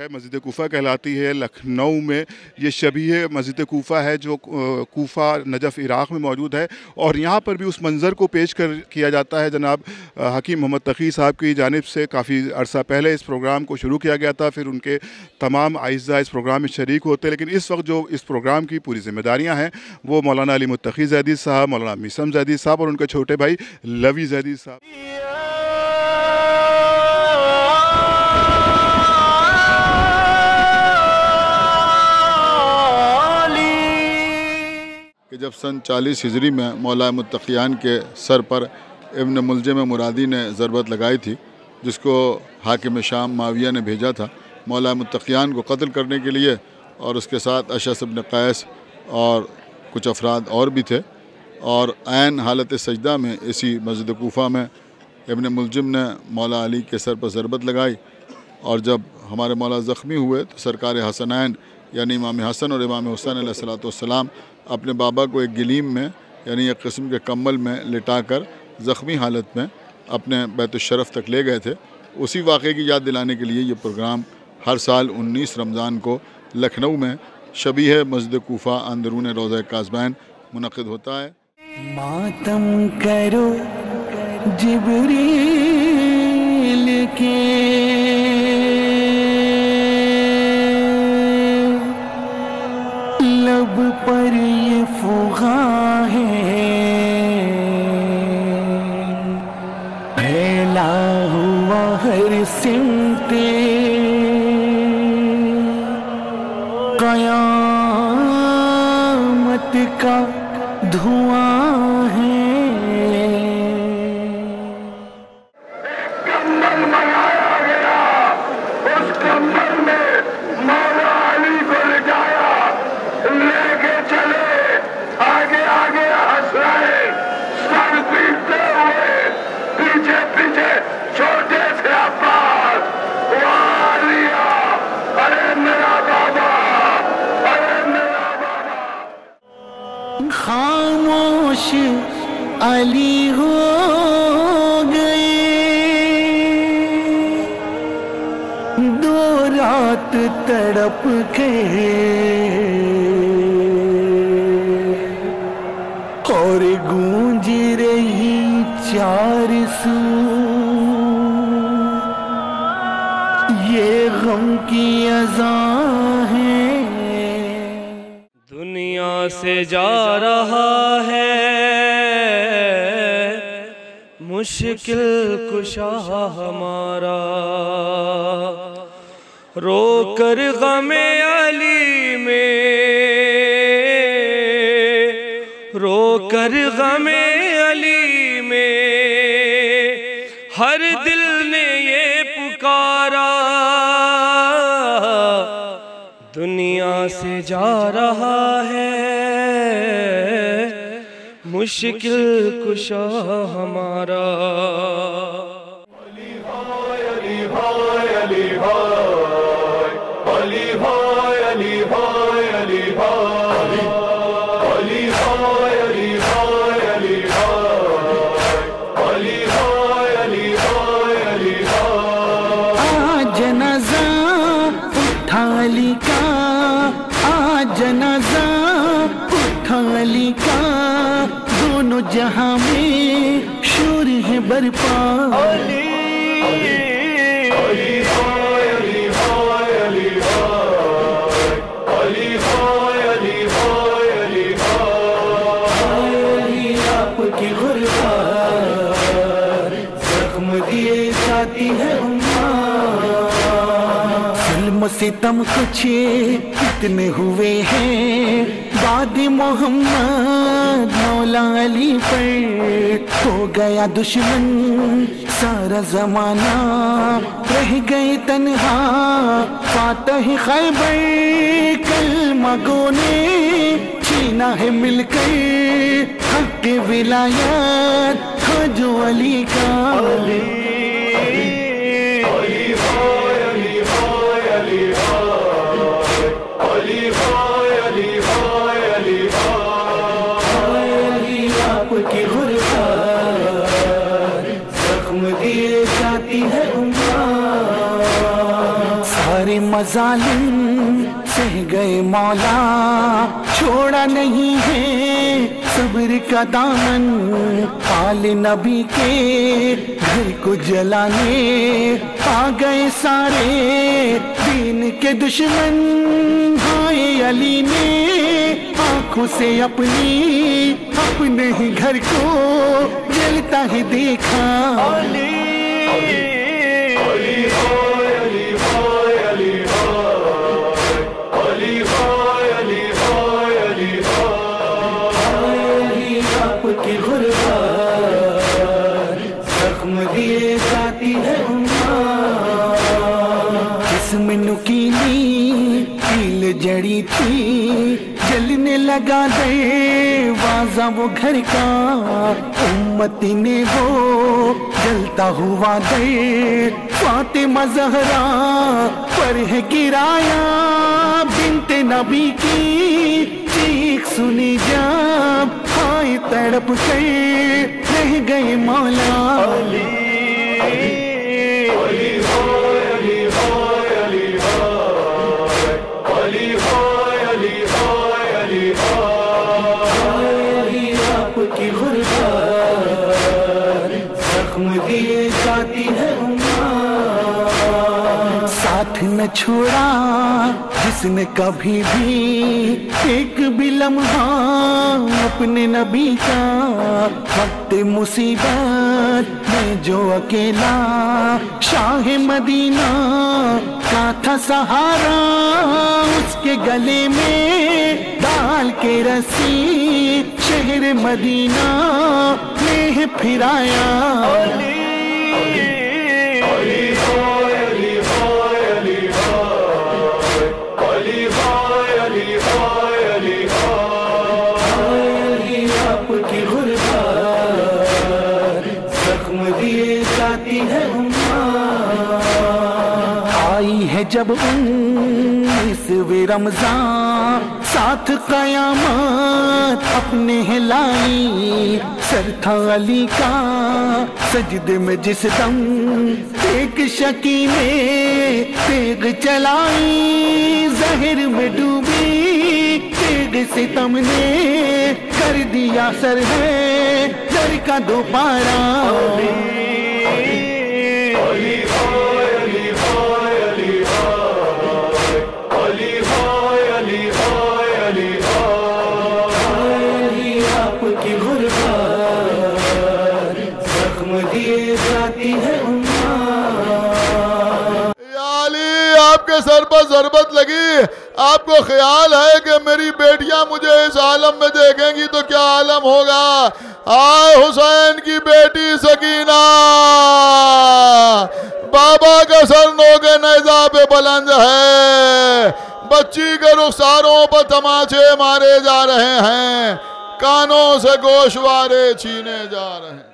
मस्जिद कोफा कहलाती है लखनऊ में। ये शबीह मस्जिद कोफा है जो कोफा नजफ़ इराक़ में मौजूद है, और यहाँ पर भी उस मंज़र को पेश किया जाता है। जनाब हकीम मोहम्मद तक़ी साहब की जानिब से काफ़ी अरसा पहले इस प्रोग्राम को शुरू किया गया था, फिर उनके तमाम आइज़ा इस प्रोग्राम में शरीक होते हैं। लेकिन इस वक्त जो इस प्रोग्राम की पूरी ज़िम्मेदारियाँ हैं वो मौलाना अली मुत्तक़ी ज़ैदी साहब, मौलाना मिसम ज़ैदी साहब और उनके छोटे भाई लवी ज़ैदी साहब। कि जब सन 40 हिजरी में मौला मुत्तक़ियान के सर पर इब्न मुलजिम मुरादी ने ज़रबत लगाई थी, जिसको हाकिम शाम माविया ने भेजा था मौला मुत्तक़ियान को कत्ल करने के लिए, और उसके साथ अशअस इब्न कैस और कुछ अफराद और भी थे। और ऐन हालत सजदा में इसी मस्जिद कोफा में इब्न मुलजिम ने मौला अली के सर पर ज़रबत लगाई, और जब हमारे मौला ज़ख्मी हुए तो सरकार हसनैन यानी इमाम हसन और इमाम हुसैन अलैहिस्सलाम अपने बाबा को एक गिलीम में यानी एक किस्म के कम्बल में लिटाकर ज़ख्मी हालत में अपने बैतुश्शरफ़ तक ले गए थे। उसी वाक़े की याद दिलाने के लिए ये प्रोग्राम हर साल 19 रमज़ान को लखनऊ में शबीह मस्जिद कोफा अंदरून रोज़ा काज़बैन मुनक़िद होता है। मातम करो जिब्रील के लब पर ये फुगा है, फैला हुआ हर सिमते क़यामत का धुआं है। खामोश अली हो गए, दो रात तड़प के और गूंज रही चार सू ये गम की अज़ां है। दुनिया से जा रहा है मुश्किल कुशा हमारा, रो कर गमे अली में, रो कर गमे अली में हर दिल ने ये पुकारा। दुनिया से जा रहा है मुश्किल कुशा हमारा। अली भाई अली भाई अली भाई अली भाई अली भाई अली भाई अली भाई अली भाई अली भाई अली भाई अली भाई अली भाई। आ जनाज़ा उठा अली का, आ जनाज़ा उठा अली का, दोनों जहां में शोर है बरपा। अली अली भाई अली भाई अली भाई अली भाई अली भाई अली भाई। अली आपकी गुरबात जख्म दिए जाती है जुल्म सितम कुछ कितने हुए हैं, बाद मोहम्मद मौला अली पर हो गया दुश्मन सारा जमाना, रह गए तन्हा फातह खैबर, कलमा गो ने छीना है मिलकर हक विलायत खोजो अली का। आपकी गुरबात जख्म दिए जाती है उम्मत, सारे मजालिम सह गए मौला, छोड़ा नहीं है सब्र का दामन, आल नबी के घर को जलाने आ गए सारे दीन के दुश्मन, भाई अली ने आंखों से अपनी अपने ही घर को जलता है देखा। आपकी गुरबात जख्म दिए जाती है उम्मत, जिसमें नुकीली कील जड़ी थी जलने लगा दरवाजा वो घर का, उम्मती ने वो जलता हुआ दर फातिमा ज़हरा पर है गिराया, बिन्ते नबी की चीख सुनी जब हाय तड़प कर रह गए मौला। आपकी गुरबात जख्म दिए जाती है उम्मत, साथ न छोड़ा जिसने कभी भी एक भी लम्हा अपने नबी का, वक्त मुसीबत में जो अकेला शाह मदीना का था सहारा, उसके गले में डाल के रस्सी शहर मदीना में फिराया। आपकी गुरबात जख्म दिए जाती है उम्मत, आई है जब 19वें रमजान साथ कयामत अपने हिलाई, सर था अली का सजदे में जिस दम एक शकी ने तेग चलाई, जहर में डूबी तेग सितम ने कर दिया सर है दर का दोबारा। आपकी गुरबात जख्म दिए जाती है उम्मत। या अली, आपके सर पर ज़रबत लगी, आपको ख्याल है कि मेरी बेटियां मुझे इस आलम में देखेंगी तो क्या आलम होगा। आए हुसैन की बेटी सकीना, बाबा का सर नोके नेज़ा पे बुलंद है, बच्ची के रुखसारों पर तमाचे मारे जा रहे हैं, कानों से गोशवारे छीने जा रहे हैं।